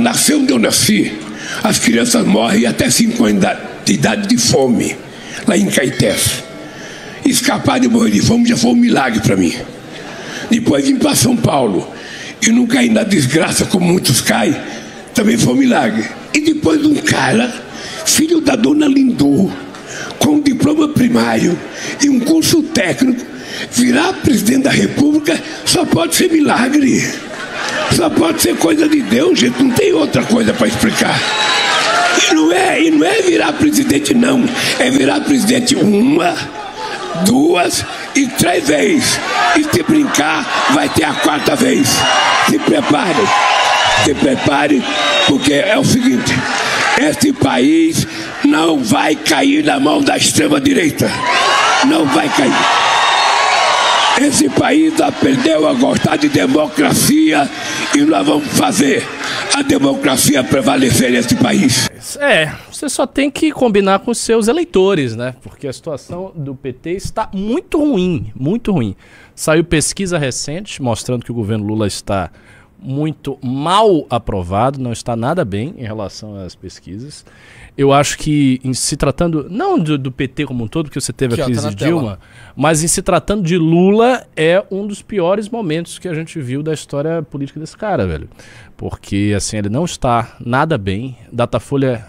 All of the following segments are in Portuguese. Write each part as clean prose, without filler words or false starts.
nasceu onde eu nasci, as crianças morrem até 5 anos de idade de fome, lá em Caetés. Escapar de morrer de fome já foi um milagre para mim. Depois vim para São Paulo e não caí na desgraça como muitos caem, também foi um milagre. E depois um cara, filho da dona Lindu, com um diploma primário e um curso técnico, virar presidente da República só pode ser milagre. Só pode ser coisa de Deus, gente, não tem outra coisa para explicar. E não é virar presidente, não. É virar presidente 1, 2 e 3 vezes. E se brincar, vai ter a 4ª vez. Se prepare, porque é o seguinte: esse país não vai cair na mão da extrema-direita. Não vai cair. Esse país aprendeu a gostar de democracia e nós vamos fazer a democracia prevalecer nesse país. Você só tem que combinar com os seus eleitores, né? Porque a situação do PT está muito ruim, muito ruim. Saiu pesquisa recente mostrando que o governo Lula está muito mal aprovado, não está nada bem em relação às pesquisas. Eu acho que, em se tratando, não do PT como um todo, porque você teve a crise de Dilma, mas em se tratando de Lula, é um dos piores momentos que a gente viu da história política desse cara, velho. Porque, assim, ele não está nada bem. Datafolha,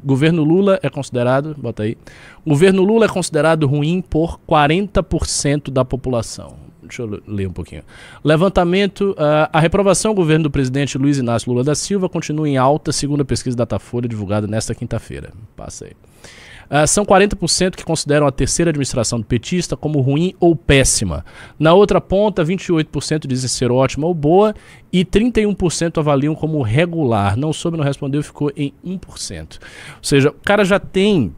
governo Lula é considerado, bota aí, governo Lula é considerado ruim por 40% da população. Deixa eu ler um pouquinho. Levantamento, a reprovação ao governo do presidente Luiz Inácio Lula da Silva continua em alta, segundo a pesquisa Datafolha divulgada nesta quinta-feira. Passa aí. São 40% que consideram a terceira administração do petista como ruim ou péssima. Na outra ponta, 28% dizem ser ótima ou boa e 31% avaliam como regular. Não soube, não respondeu, ficou em 1%. Ou seja, o cara já tem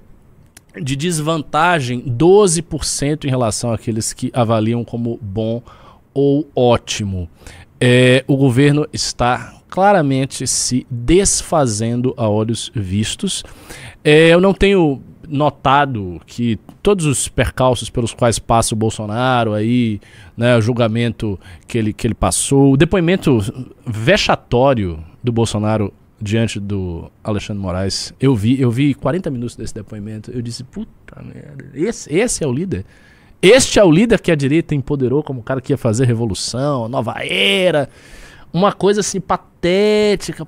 de desvantagem 12% em relação àqueles que avaliam como bom ou ótimo. O governo está claramente se desfazendo a olhos vistos. Eu não tenho notado que todos os percalços pelos quais passa o Bolsonaro aí, né, o julgamento que ele passou, o depoimento vexatório do Bolsonaro diante do Alexandre Moraes, eu vi 40 minutos desse depoimento, eu disse, puta merda, esse é o líder? Este é o líder que a direita empoderou como o cara que ia fazer revolução, nova era, uma coisa assim patética.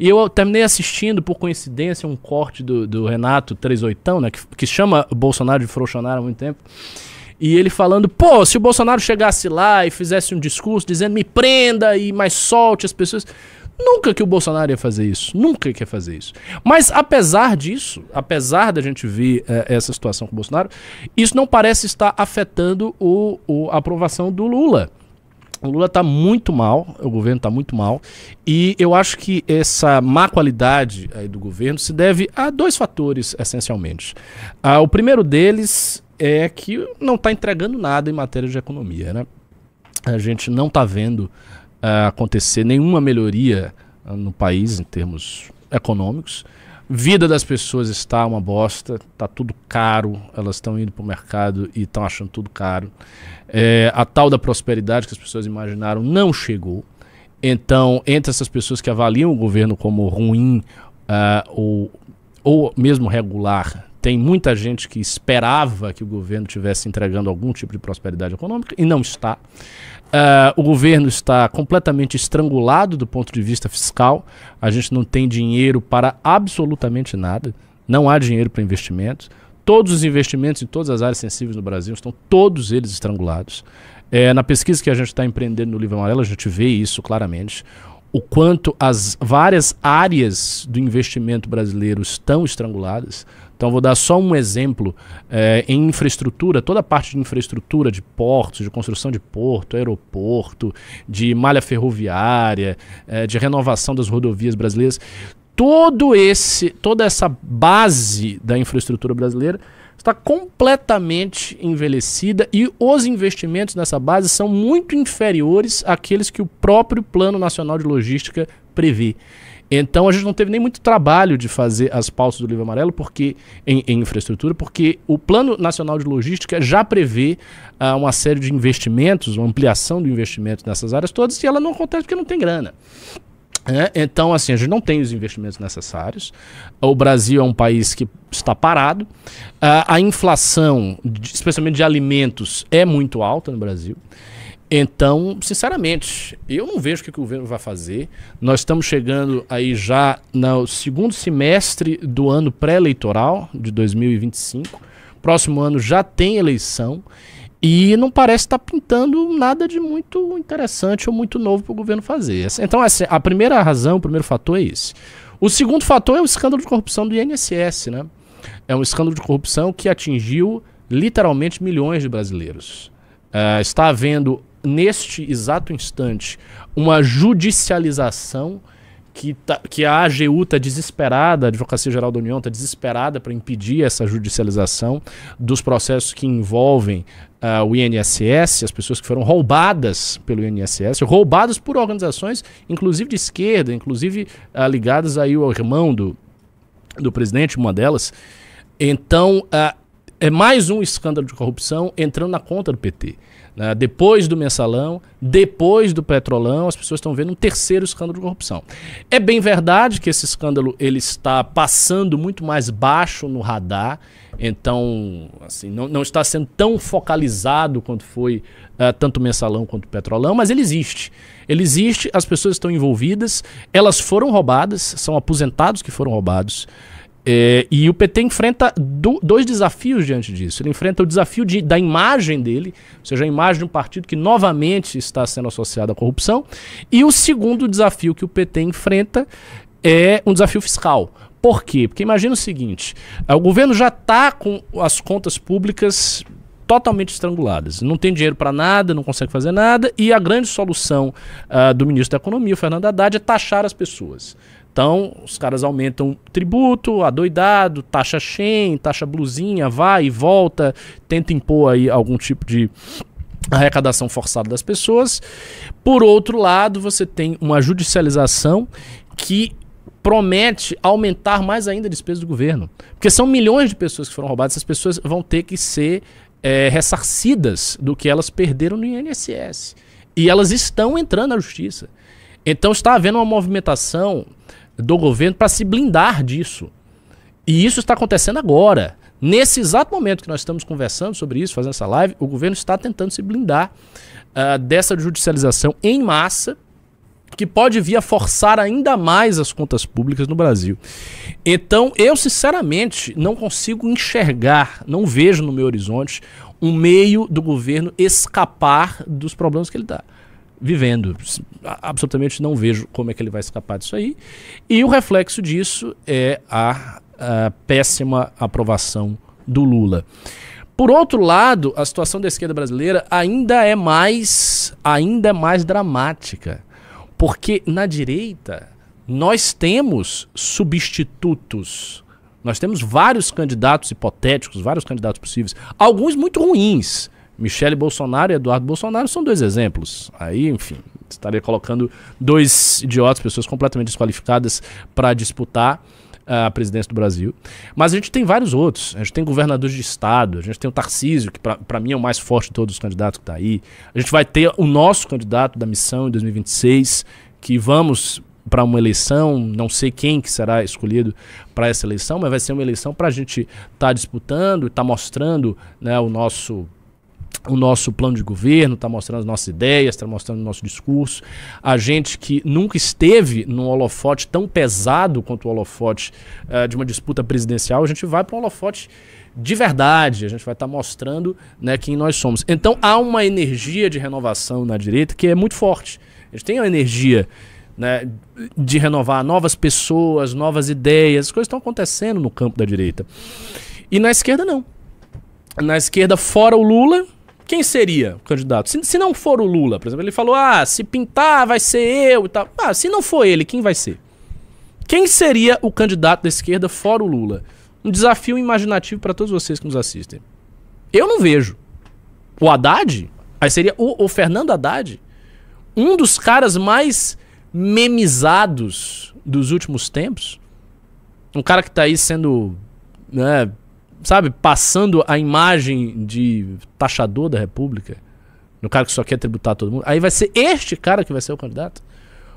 E eu terminei assistindo, por coincidência, um corte do Renato 38, né, que chama o Bolsonaro de frouxonar há muito tempo. E ele falando, pô, se o Bolsonaro chegasse lá e fizesse um discurso dizendo me prenda e mais solte as pessoas... Nunca que o Bolsonaro ia fazer isso. Nunca que ia fazer isso. Mas apesar disso, apesar da gente ver essa situação com o Bolsonaro, isso não parece estar afetando a aprovação do Lula. O Lula está muito mal, o governo está muito mal, e eu acho que essa má qualidade aí do governo se deve a 2 fatores, essencialmente. O primeiro deles é que não está entregando nada em matéria de economia, né? A gente não está vendo acontecer nenhuma melhoria no país em termos econômicos. Vida das pessoas está uma bosta, está tudo caro, elas estão indo para o mercado e estão achando tudo caro. A tal da prosperidade que as pessoas imaginaram não chegou. Então, entre essas pessoas que avaliam o governo como ruim ou mesmo regular, tem muita gente que esperava que o governo estivesse entregando algum tipo de prosperidade econômica e não está. O governo está completamente estrangulado do ponto de vista fiscal. A gente não tem dinheiro para absolutamente nada. Não há dinheiro para investimentos. Todos os investimentos em todas as áreas sensíveis no Brasil estão todos eles estrangulados. Na pesquisa que a gente está empreendendo no Livro Amarelo, a gente vê isso claramente. O quanto as várias áreas do investimento brasileiro estão estranguladas. Então vou dar só um exemplo, em infraestrutura, toda a parte de infraestrutura de portos, de construção de porto, aeroporto, de malha ferroviária, de renovação das rodovias brasileiras, toda essa base da infraestrutura brasileira está completamente envelhecida e os investimentos nessa base são muito inferiores àqueles que o próprio Plano Nacional de Logística prevê. Então a gente não teve nem muito trabalho de fazer as pautas do Livro Amarelo porque, em infraestrutura, porque o Plano Nacional de Logística já prevê uma série de investimentos, uma ampliação do investimento nessas áreas todas, e ela não acontece porque não tem grana. Então, assim, a gente não tem os investimentos necessários. O Brasil é um país que está parado. A inflação, especialmente de alimentos, é muito alta no Brasil. Então, sinceramente, eu não vejo o que o governo vai fazer. Nós estamos chegando aí já no segundo semestre do ano pré-eleitoral de 2025. Próximo ano já tem eleição. E não parece estar pintando nada de muito interessante ou muito novo para o governo fazer. Então, assim, a primeira razão, o primeiro fator é esse. O segundo fator é o escândalo de corrupção do INSS, né? É um escândalo de corrupção que atingiu literalmente milhões de brasileiros. Está havendo, neste exato instante, uma judicialização que a AGU está desesperada, a Advocacia Geral da União está desesperada para impedir essa judicialização dos processos que envolvem o INSS, as pessoas que foram roubadas pelo INSS, roubadas por organizações, inclusive de esquerda, inclusive ligadas aí ao irmão do presidente, uma delas. Então, é mais um escândalo de corrupção entrando na conta do PT. Depois do mensalão, depois do petrolão, as pessoas estão vendo um terceiro escândalo de corrupção. É bem verdade que esse escândalo ele está passando muito mais baixo no radar, então assim, não está sendo tão focalizado quanto foi tanto o mensalão quanto o petrolão, mas ele existe. Ele existe, as pessoas estão envolvidas, elas foram roubadas, são aposentados que foram roubados. E o PT enfrenta dois desafios diante disso. Ele enfrenta o desafio da imagem dele, ou seja, a imagem de um partido que novamente está sendo associado à corrupção. E o segundo desafio que o PT enfrenta é um desafio fiscal. Por quê? Porque imagina o seguinte, o governo já está com as contas públicas totalmente estranguladas. Não tem dinheiro para nada, não consegue fazer nada, e a grande solução do ministro da Economia, o Fernando Haddad, é taxar as pessoas. Então, os caras aumentam tributo, adoidado, taxa Shen, taxa blusinha, vai e volta, tenta impor aí algum tipo de arrecadação forçada das pessoas. Por outro lado, você tem uma judicialização que promete aumentar mais ainda a despesa do governo. Porque são milhões de pessoas que foram roubadas, essas pessoas vão ter que ser ressarcidas do que elas perderam no INSS. E elas estão entrando na justiça. Então está havendo uma movimentação do governo para se blindar disso. E isso está acontecendo agora. Nesse exato momento que nós estamos conversando sobre isso, fazendo essa live, o governo está tentando se blindar dessa judicialização em massa, que pode vir a forçar ainda mais as contas públicas no Brasil. Então, eu sinceramente não consigo enxergar, não vejo no meu horizonte um meio do governo escapar dos problemas que ele está vivendo. Absolutamente não vejo como é que ele vai escapar disso aí. E o reflexo disso é a péssima aprovação do Lula. Por outro lado, a situação da esquerda brasileira ainda é mais dramática. Porque na direita nós temos substitutos. Nós temos vários candidatos hipotéticos, vários candidatos possíveis. Alguns muito ruins. Michele Bolsonaro e Eduardo Bolsonaro são dois exemplos. Aí, enfim, estaria colocando dois idiotas, pessoas completamente desqualificadas para disputar a presidência do Brasil. Mas a gente tem vários outros. A gente tem governadores de estado, a gente tem o Tarcísio, que para mim é o mais forte de todos os candidatos que está aí. A gente vai ter o nosso candidato da missão em 2026, que vamos para uma eleição, não sei quem que será escolhido para essa eleição, mas vai ser uma eleição para a gente estar disputando, estar mostrando, né, o nosso plano de governo, está mostrando as nossas ideias, está mostrando o nosso discurso. A gente que nunca esteve num holofote tão pesado quanto o holofote de uma disputa presidencial, a gente vai para um holofote de verdade, a gente vai estar mostrando, né, quem nós somos. Então há uma energia de renovação na direita que é muito forte. A gente tem a energia, né, de renovar novas pessoas, novas ideias, as coisas estão acontecendo no campo da direita. E na esquerda não. Na esquerda, fora o Lula, quem seria o candidato? Se não for o Lula, por exemplo, ele falou, se pintar vai ser eu e tal. Se não for ele, quem vai ser? Quem seria o candidato da esquerda fora o Lula? Um desafio imaginativo para todos vocês que nos assistem. Eu não vejo. O Haddad? Aí seria o Fernando Haddad? Um dos caras mais memizados dos últimos tempos. Um cara que está aí sendo, né, sabe, passando a imagem de taxador da República, no cara que só quer tributar todo mundo. Aí vai ser este cara que vai ser o candidato?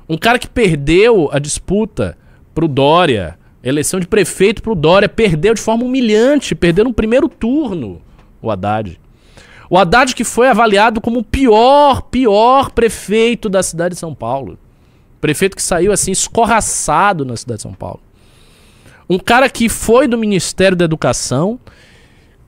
Um cara que perdeu a disputa pro Dória, eleição de prefeito pro Dória, perdeu de forma humilhante, perdeu no primeiro turno o Haddad. O Haddad que foi avaliado como o pior prefeito da cidade de São Paulo. Prefeito que saiu assim escorraçado na cidade de São Paulo. Um cara que foi do Ministério da Educação,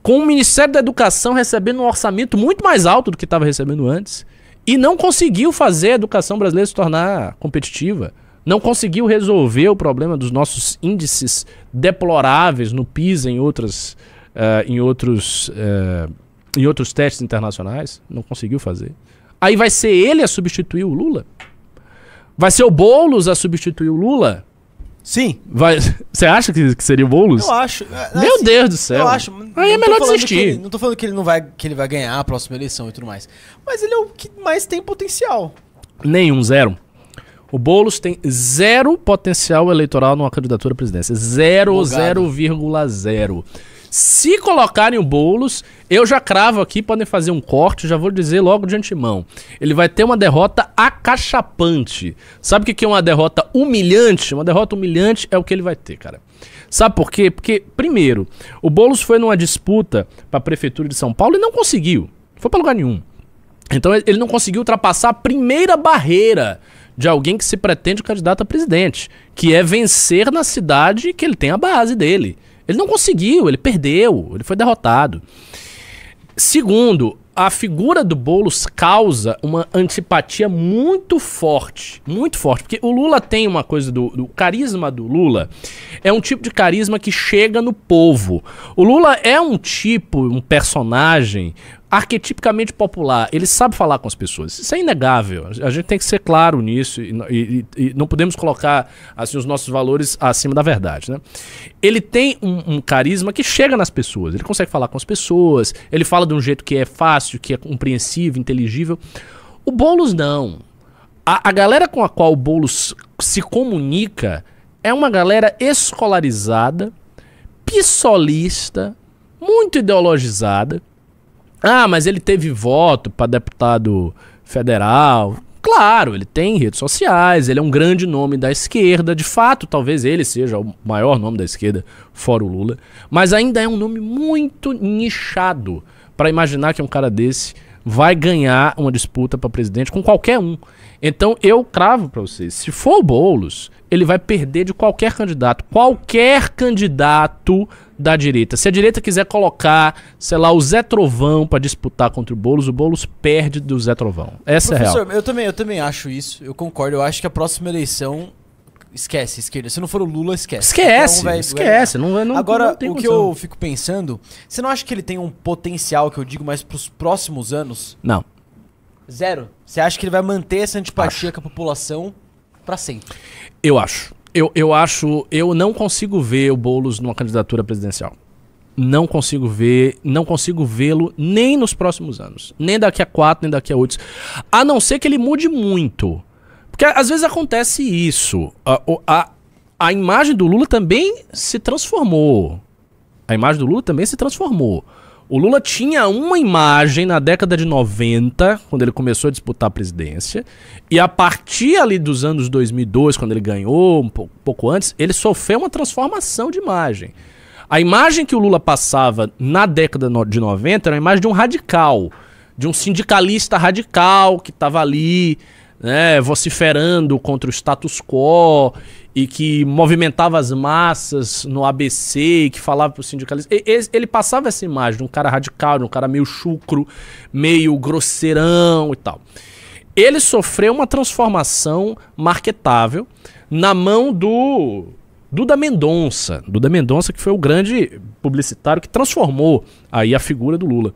com o Ministério da Educação recebendo um orçamento muito mais alto do que estava recebendo antes, e não conseguiu fazer a educação brasileira se tornar competitiva. Não conseguiu resolver o problema dos nossos índices deploráveis no PISA e em outros testes internacionais. Não conseguiu fazer. Aí vai ser ele a substituir o Lula? Vai ser o Boulos a substituir o Lula? Sim. Você acha que seria o Boulos? Eu acho. Meu assim, Deus do céu. Eu acho. Aí é melhor desistir. Não tô falando que ele vai ganhar a próxima eleição e tudo mais. Mas ele é o que mais tem potencial. Nenhum, zero. O Boulos tem zero potencial eleitoral numa candidatura à presidência. 0,0. Se colocarem o Boulos, eu já cravo aqui, podem fazer um corte, já vou dizer logo de antemão. Ele vai ter uma derrota acachapante. Sabe o que é uma derrota humilhante? Uma derrota humilhante é o que ele vai ter, cara. Sabe por quê? Porque, primeiro, o Boulos foi numa disputa para a Prefeitura de São Paulo e não conseguiu. Não foi para lugar nenhum. Então ele não conseguiu ultrapassar a primeira barreira de alguém que se pretende candidato a presidente, que é vencer na cidade que ele tem a base dele. Ele não conseguiu, ele perdeu, ele foi derrotado. Segundo, a figura do Boulos causa uma antipatia muito forte, porque o Lula tem uma coisa do carisma do Lula, é um tipo de carisma que chega no povo. O Lula é um personagem arquetipicamente popular, ele sabe falar com as pessoas, isso é inegável, a gente tem que ser claro nisso e não podemos colocar assim, os nossos valores acima da verdade, né? Ele tem um carisma que chega nas pessoas, ele consegue falar com as pessoas, ele fala de um jeito que é fácil, que é compreensível, inteligível. O Boulos não. A galera com a qual o Boulos se comunica é uma galera escolarizada, pissolista, muito ideologizada. Ah, mas ele teve voto para deputado federal. Claro, ele tem redes sociais, ele é um grande nome da esquerda. De fato, talvez ele seja o maior nome da esquerda, fora o Lula. Mas ainda é um nome muito nichado para imaginar que um cara desse vai ganhar uma disputa para presidente com qualquer um. Então eu cravo para vocês, se for o Boulos, ele vai perder de qualquer candidato da direita. Se a direita quiser colocar, sei lá, o Zé Trovão para disputar contra o Boulos perde do Zé Trovão. Essa Professor, é real. Eu também acho isso, eu concordo, eu acho que a próxima eleição esquece, esquerda. Se não for o Lula, esquece. Esquece. Não, agora, não tem o que condição. eu fico pensando, você não acha que ele tem um potencial, que eu digo, mais pros próximos anos? Não. Zero. Você acha que ele vai manter essa antipatia com a população pra sempre? Eu acho. Eu não consigo ver o Boulos numa candidatura presidencial. Não consigo vê-lo nem nos próximos anos. Nem daqui a 4, nem daqui a 8. A não ser que ele mude muito. Porque às vezes acontece isso. A imagem do Lula também se transformou. O Lula tinha uma imagem na década de 90, quando ele começou a disputar a presidência, e a partir ali dos anos 2002, quando ele ganhou, um pouco antes, ele sofreu uma transformação de imagem. A imagem que o Lula passava na década de 90 era a imagem de um radical, de um sindicalista radical que estava ali, né, vociferando contra o status quo e que movimentava as massas no ABC e que falava para os sindicalistas. Ele passava essa imagem de um cara radical, de um cara meio chucro, meio grosseirão e tal. Ele sofreu uma transformação marketável na mão do Duda Mendonça, que foi o grande publicitário que transformou aí a figura do Lula.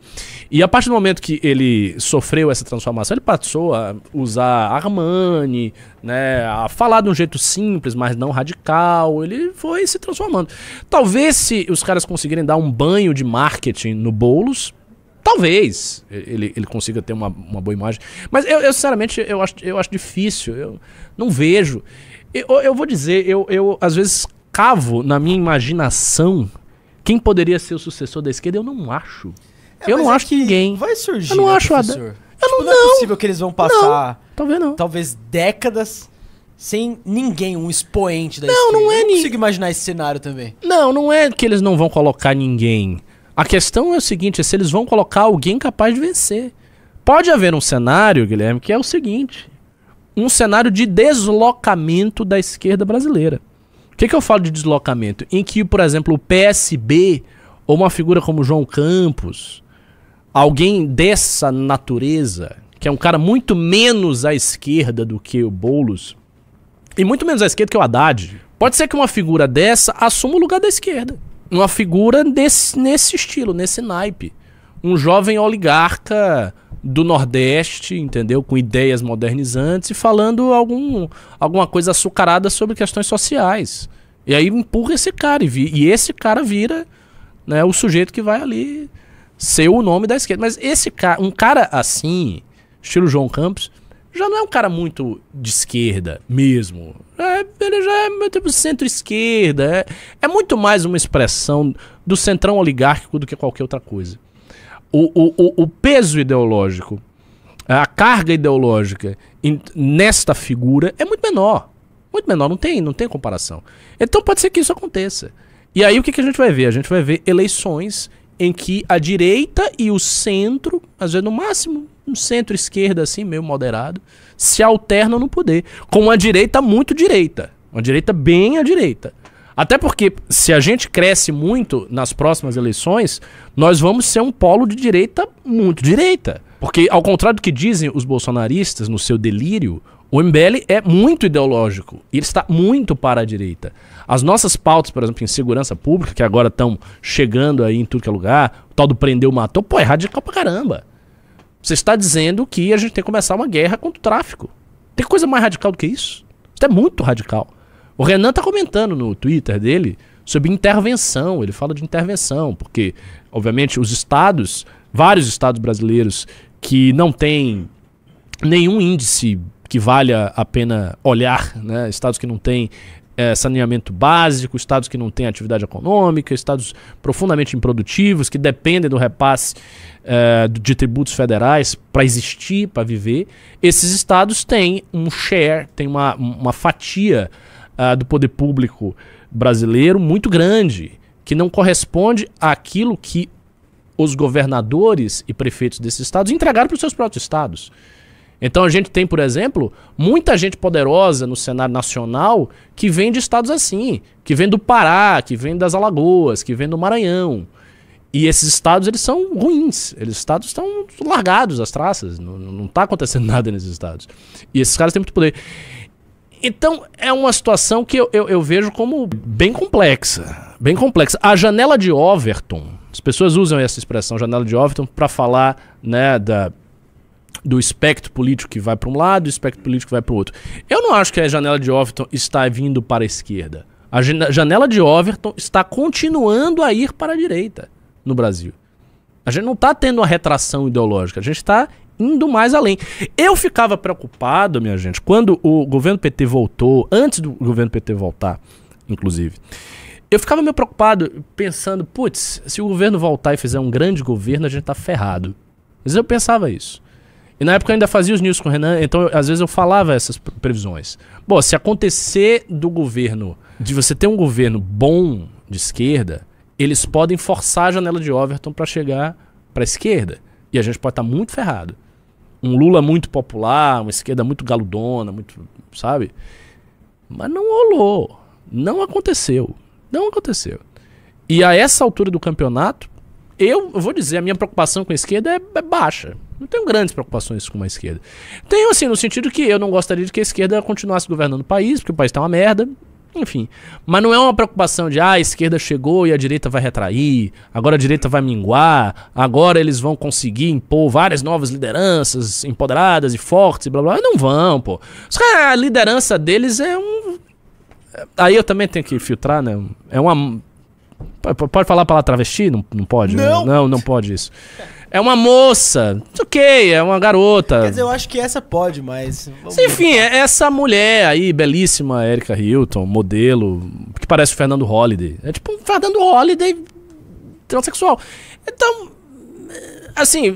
E a partir do momento que ele sofreu essa transformação, ele passou a usar Armani, né, a falar de um jeito simples, mas não radical. Ele foi se transformando. Talvez se os caras conseguirem dar um banho de marketing no Boulos, talvez ele consiga ter uma boa imagem. Mas eu sinceramente, eu acho difícil. Eu não vejo. Eu vou dizer, eu às vezes cavo na minha imaginação quem poderia ser o sucessor da esquerda. Eu não acho. Eu não acho que ninguém. Vai surgir, eu não acho professor? Não é possível que eles vão passar, talvez não. talvez décadas sem ninguém, um expoente da Não, esquerda. não é Eu não consigo imaginar esse cenário também. Não é que eles não vão colocar ninguém. A questão é o seguinte, é se eles vão colocar alguém capaz de vencer. Pode haver um cenário, Guilherme, que é o seguinte, um cenário de deslocamento da esquerda brasileira. O que eu falo de deslocamento? Em que, por exemplo, o PSB, ou uma figura como João Campos, alguém dessa natureza, que é um cara muito menos à esquerda do que o Boulos, e muito menos à esquerda que o Haddad, pode ser que uma figura dessa assuma o lugar da esquerda. Uma figura nesse estilo, nesse naipe. Um jovem oligarca do Nordeste, entendeu? Com ideias modernizantes e falando alguma coisa açucarada sobre questões sociais. E aí empurra esse cara e esse cara vira, né, o sujeito que vai ali ser o nome da esquerda. Mas esse cara, um cara assim, estilo João Campos, já não é um cara muito de esquerda mesmo. Ele já é tipo centro-esquerda. É muito mais uma expressão do centrão oligárquico do que qualquer outra coisa. O peso ideológico, a carga ideológica nesta figura é muito menor. Muito menor, não tem comparação. Então pode ser que isso aconteça. E aí o que a gente vai ver? A gente vai ver eleições em que a direita e o centro, às vezes no máximo um centro-esquerda assim, meio moderado, se alternam no poder. Com uma direita muito direita. Uma direita bem à direita. Até porque, se a gente cresce muito nas próximas eleições, nós vamos ser um polo de direita muito direita. Porque, ao contrário do que dizem os bolsonaristas no seu delírio, o MBL é muito ideológico. E ele está muito para a direita. As nossas pautas, por exemplo, em segurança pública, que agora estão chegando aí em tudo que é lugar, o tal do prendeu, matou, pô, é radical pra caramba. Você está dizendo que a gente tem que começar uma guerra contra o tráfico. Tem coisa mais radical do que isso? Isso é muito radical. O Renan tá comentando no Twitter dele sobre intervenção. Ele fala de intervenção, porque, obviamente, os estados, vários estados brasileiros que não têm nenhum índice que valha a pena olhar, né? Estados que não têm saneamento básico, estados que não têm atividade econômica, estados profundamente improdutivos, que dependem do repasse de tributos federais para existir, para viver. Esses estados têm um share, têm uma fatia do poder público brasileiro muito grande, que não corresponde àquilo que os governadores e prefeitos desses estados entregaram para os seus próprios estados. Então a gente tem, por exemplo, muita gente poderosa no cenário nacional que vem de estados assim, que vem do Pará, que vem das Alagoas, que vem do Maranhão. E esses estados, eles são ruins. Esses estados estão largados as traças, não está acontecendo nada nesses estados. E esses caras têm muito poder. Então é uma situação que eu vejo como bem complexa. Bem complexa. A janela de Overton, as pessoas usam essa expressão, janela de Overton, para falar, né, do espectro político que vai para um lado e o espectro político que vai para o outro. Eu não acho que a janela de Overton está vindo para a esquerda. A janela de Overton está continuando a ir para a direita no Brasil. A gente não está tendo uma retração ideológica, a gente está indo mais além. Eu ficava preocupado, minha gente, quando o governo PT voltou, antes do governo PT voltar, inclusive, eu ficava meio preocupado, pensando, putz, se o governo voltar e fizer um grande governo, a gente tá ferrado. Às vezes eu pensava isso. E na época eu ainda fazia os news com o Renan, então às vezes eu falava essas previsões. Bom, se acontecer do governo, de você ter um governo bom de esquerda, eles podem forçar a janela de Overton para chegar para a esquerda. E a gente pode estar muito ferrado. Um Lula muito popular, uma esquerda muito galudona, muito, sabe? Mas não rolou. Não aconteceu. Não aconteceu. E a essa altura do campeonato, eu vou dizer, a minha preocupação com a esquerda é baixa. Não tenho grandes preocupações com a esquerda. Tenho, assim, no sentido que eu não gostaria de que a esquerda continuasse governando o país, porque o país tá uma merda. Enfim. Mas não é uma preocupação de, a esquerda chegou e a direita vai retrair, agora a direita vai minguar, agora eles vão conseguir impor várias novas lideranças empoderadas e fortes e blá blá. Não vão, pô. A liderança deles é um... Aí eu também tenho que filtrar, né? É uma... Pode falar a palavra travesti? Não pode? Não. Não pode isso. É uma moça. Ok, é uma garota. Quer dizer, eu acho que essa pode, mas... Enfim, é essa mulher aí, belíssima, Erika Hilton, modelo, que parece o Fernando Holliday. É tipo um Fernando Holliday transexual. Então, assim,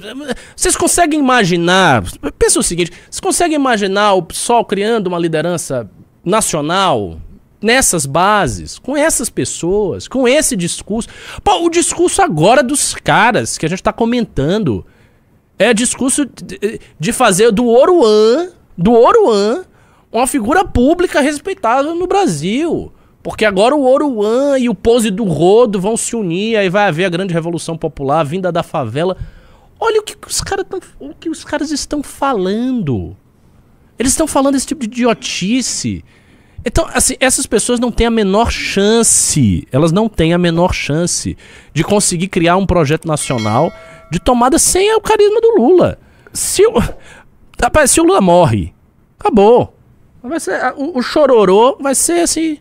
vocês conseguem imaginar... Pensa o seguinte, vocês conseguem imaginar o PSOL criando uma liderança nacional, nessas bases, com essas pessoas, com esse discurso. Pô, o discurso agora dos caras que a gente tá comentando é discurso de fazer do Oruan uma figura pública respeitável no Brasil. Porque agora o Oruan e o Pose do Rodo vão se unir, aí vai haver a grande revolução popular, vinda da favela. Olha o que os caras estão falando. Eles estão falando esse tipo de idiotice. Então, assim, essas pessoas não têm a menor chance, elas não têm a menor chance de conseguir criar um projeto nacional de tomada sem o carisma do Lula. Se o Lula morre, acabou. Vai ser, o chororô vai ser assim...